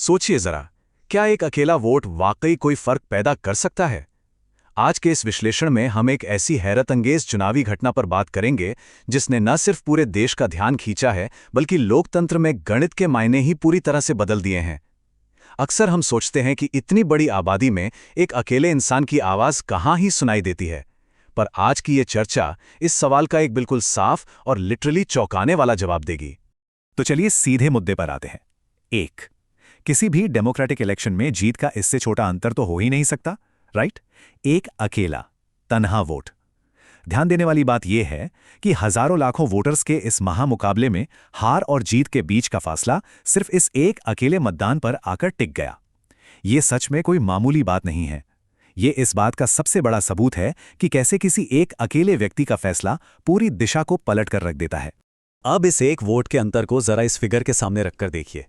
सोचिए जरा, क्या एक अकेला वोट वाकई कोई फर्क पैदा कर सकता है? आज के इस विश्लेषण में हम एक ऐसी हैरत अंगेज चुनावी घटना पर बात करेंगे जिसने न सिर्फ पूरे देश का ध्यान खींचा है बल्कि लोकतंत्र में गणित के मायने ही पूरी तरह से बदल दिए हैं। अक्सर हम सोचते हैं कि इतनी बड़ी आबादी में एक अकेले इंसान की आवाज कहाँ ही सुनाई देती है, पर आज की ये चर्चा इस सवाल का एक बिल्कुल साफ और लिटरली चौंकाने वाला जवाब देगी। तो चलिए सीधे मुद्दे पर आते हैं। एक, किसी भी डेमोक्रेटिक इलेक्शन में जीत का इससे छोटा अंतर तो हो ही नहीं सकता, राइट? एक अकेला तन्हा वोट। ध्यान देने वाली बात यह है कि हजारों लाखों वोटर्स के इस महामुकाबले में हार और जीत के बीच का फासला सिर्फ इस एक अकेले मतदान पर आकर टिक गया। ये सच में कोई मामूली बात नहीं है। ये इस बात का सबसे बड़ा सबूत है कि कैसे किसी एक अकेले व्यक्ति का फैसला पूरी दिशा को पलट कर रख देता है। अब इस एक वोट के अंतर को जरा इस फिगर के सामने रखकर देखिए।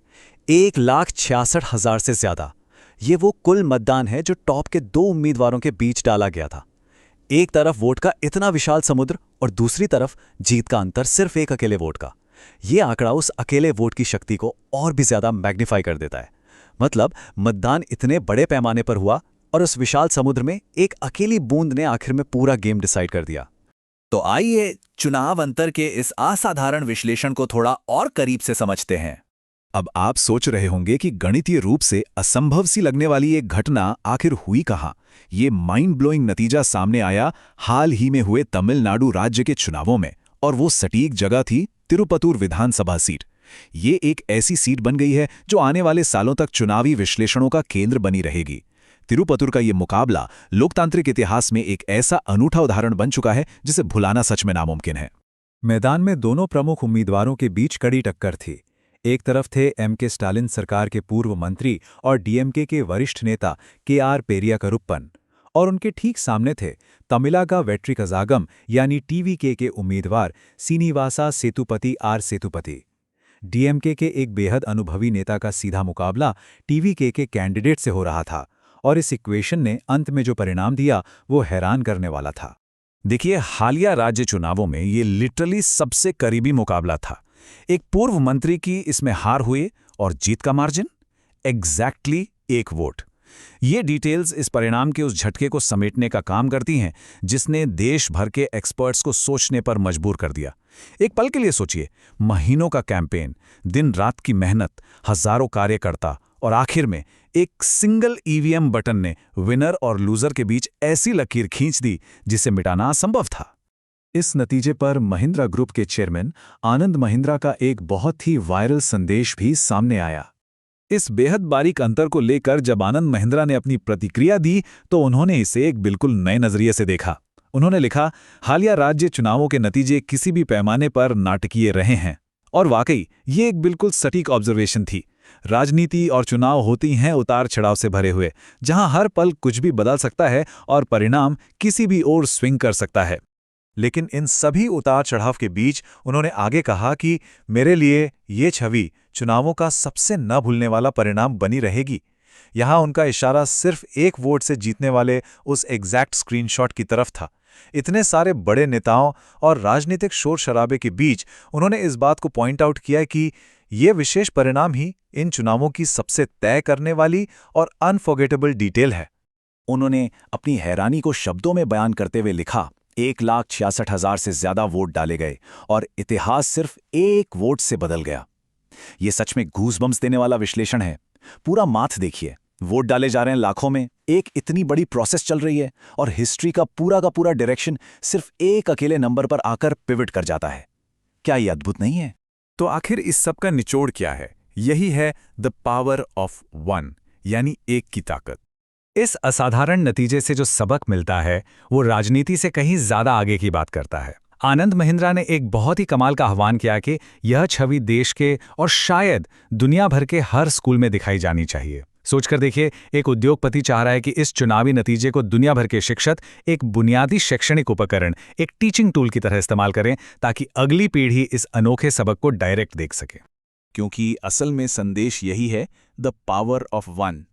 1,66,000 से ज्यादा। ये वो कुल मतदान है जो टॉप के 2 उम्मीदवारों के बीच डाला गया था। एक तरफ वोट का इतना विशाल समुद्र और दूसरी तरफ जीत का अंतर सिर्फ एक अकेले वोट का। ये आंकड़ा उस अकेले वोट की शक्ति को और भी ज्यादा मैग्नीफाई कर देता है। मतलब मतदान इतने बड़े पैमाने पर हुआ और उस विशाल समुद्र में एक अकेली बूंद ने आखिर में पूरा गेम डिसाइड कर दिया। तो आइए चुनाव अंतर के इस असाधारण विश्लेषण को थोड़ा और करीब से समझते हैं। अब आप सोच रहे होंगे कि गणितीय रूप से असंभव सी लगने वाली एक घटना आखिर हुई कहां? ये माइंड ब्लोइंग नतीजा सामने आया हाल ही में हुए तमिलनाडु राज्य के चुनावों में, और वो सटीक जगह थी तिरुपतुर विधानसभा सीट। ये एक ऐसी सीट बन गई है जो आने वाले सालों तक चुनावी विश्लेषणों का केंद्र बनी रहेगी। तिरुपतुर का ये मुकाबला लोकतांत्रिक इतिहास में एक ऐसा अनूठा उदाहरण बन चुका है जिसे भुलाना सच में नामुमकिन है। मैदान में दोनों प्रमुख उम्मीदवारों के बीच कड़ी टक्कर थी। एक तरफ थे एम.के. स्टालिन सरकार के पूर्व मंत्री और डीएमके के वरिष्ठ नेता के.आर. पेरिया करुप्पन, और उनके ठीक सामने थे तमिलागा वेट्रिकजागम यानी टीवीके के उम्मीदवार सीनिवासा सेतुपति आर सेतुपति। डीएमके के एक बेहद अनुभवी नेता का सीधा मुकाबला टीवीके के कैंडिडेट से हो रहा था, और इस इक्वेशन ने अंत में जो परिणाम दिया वो हैरान करने वाला था। देखिए, हालिया राज्य चुनावों में ये लिटरली सबसे करीबी मुकाबला था। एक पूर्व मंत्री की इसमें हार हुई और जीत का मार्जिन एग्जैक्टली 1 वोट। ये डिटेल्स इस परिणाम के उस झटके को समेटने का काम करती हैं जिसने देश भर के एक्सपर्ट्स को सोचने पर मजबूर कर दिया। एक पल के लिए सोचिए, महीनों का कैंपेन, दिन रात की मेहनत, हजारों कार्यकर्ता, और आखिर में एक सिंगल ईवीएम बटन ने विनर और लूजर के बीच ऐसी लकीर खींच दी जिसे मिटाना असंभव था। इस नतीजे पर महिंद्रा ग्रुप के चेयरमैन आनंद महिंद्रा का एक बहुत ही वायरल संदेश भी सामने आया। इस बेहद बारीक अंतर को लेकर जब आनंद महिंद्रा ने अपनी प्रतिक्रिया दी तो उन्होंने इसे एक बिल्कुल नए नजरिए से देखा। उन्होंने लिखा, हालिया राज्य चुनावों के नतीजे किसी भी पैमाने पर नाटकीय रहे हैं। और वाकई ये एक बिल्कुल सटीक ऑब्जर्वेशन थी। राजनीति और चुनाव होती हैं उतार चढ़ाव से भरे हुए, जहां हर पल कुछ भी बदल सकता है और परिणाम किसी भी ओर स्विंग कर सकता है। लेकिन इन सभी उतार चढ़ाव के बीच उन्होंने आगे कहा कि मेरे लिए ये छवि चुनावों का सबसे न भूलने वाला परिणाम बनी रहेगी। यहां उनका इशारा सिर्फ 1 वोट से जीतने वाले उस एग्जैक्ट स्क्रीनशॉट की तरफ था। इतने सारे बड़े नेताओं और राजनीतिक शोर शराबे के बीच उन्होंने इस बात को पॉइंट आउट किया कि ये विशेष परिणाम ही इन चुनावों की सबसे तय करने वाली और अनफॉरगेटेबल डिटेल है। उन्होंने अपनी हैरानी को शब्दों में बयान करते हुए लिखा, 1,66,000 से ज्यादा वोट डाले गए और इतिहास सिर्फ 1 वोट से बदल गया। ये सच में गूज़बम्स देने वाला विश्लेषण है। पूरा माथ देखिए, वोट डाले जा रहे हैं लाखों में, एक इतनी बड़ी प्रोसेस चल रही है और हिस्ट्री का पूरा डायरेक्शन सिर्फ एक अकेले नंबर पर आकर पिवट कर जाता है। क्या ये अद्भुत नहीं है? तो आखिर इस सब का निचोड़ क्या है? यही है द पावर ऑफ 1, यानी एक की ताकत। इस असाधारण नतीजे से जो सबक मिलता है वो राजनीति से कहीं ज्यादा आगे की बात करता है। आनंद महिंद्रा ने एक बहुत ही कमाल का आह्वान किया कि यह छवि देश के और शायद दुनिया भर के हर स्कूल में दिखाई जानी चाहिए। सोचकर देखिए, एक उद्योगपति चाह रहा है कि इस चुनावी नतीजे को दुनिया भर के शिक्षक एक बुनियादी शैक्षणिक उपकरण, एक टीचिंग टूल की तरह इस्तेमाल करें ताकि अगली पीढ़ी इस अनोखे सबक को डायरेक्ट देख सके। क्योंकि असल में संदेश यही है, द पावर ऑफ 1।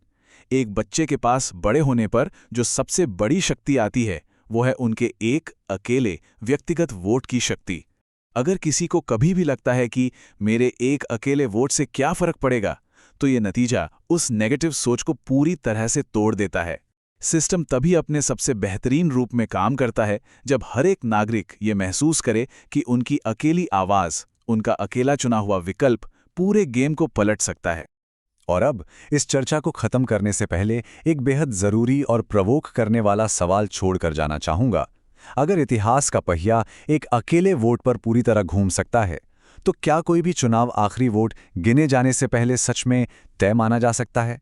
एक बच्चे के पास बड़े होने पर जो सबसे बड़ी शक्ति आती है वो है उनके एक अकेले व्यक्तिगत वोट की शक्ति। अगर किसी को कभी भी लगता है कि मेरे एक अकेले वोट से क्या फर्क पड़ेगा, तो ये नतीजा उस नेगेटिव सोच को पूरी तरह से तोड़ देता है। सिस्टम तभी अपने सबसे बेहतरीन रूप में काम करता है जब हर एक नागरिक ये महसूस करे कि उनकी अकेली आवाज़, उनका अकेला चुना हुआ विकल्प पूरे गेम को पलट सकता है। और अब इस चर्चा को खत्म करने से पहले एक बेहद जरूरी और प्रवोक करने वाला सवाल छोड़कर जाना चाहूंगा। अगर इतिहास का पहिया एक अकेले वोट पर पूरी तरह घूम सकता है, तो क्या कोई भी चुनाव आखिरी वोट गिने जाने से पहले सच में तय माना जा सकता है?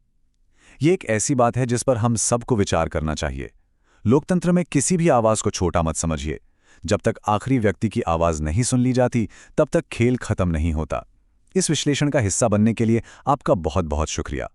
ये एक ऐसी बात है जिस पर हम सबको विचार करना चाहिए। लोकतंत्र में किसी भी आवाज को छोटा मत समझिए। जब तक आखिरी व्यक्ति की आवाज नहीं सुन ली जाती, तब तक खेल खत्म नहीं होता। इस विश्लेषण का हिस्सा बनने के लिए आपका बहुत बहुत शुक्रिया।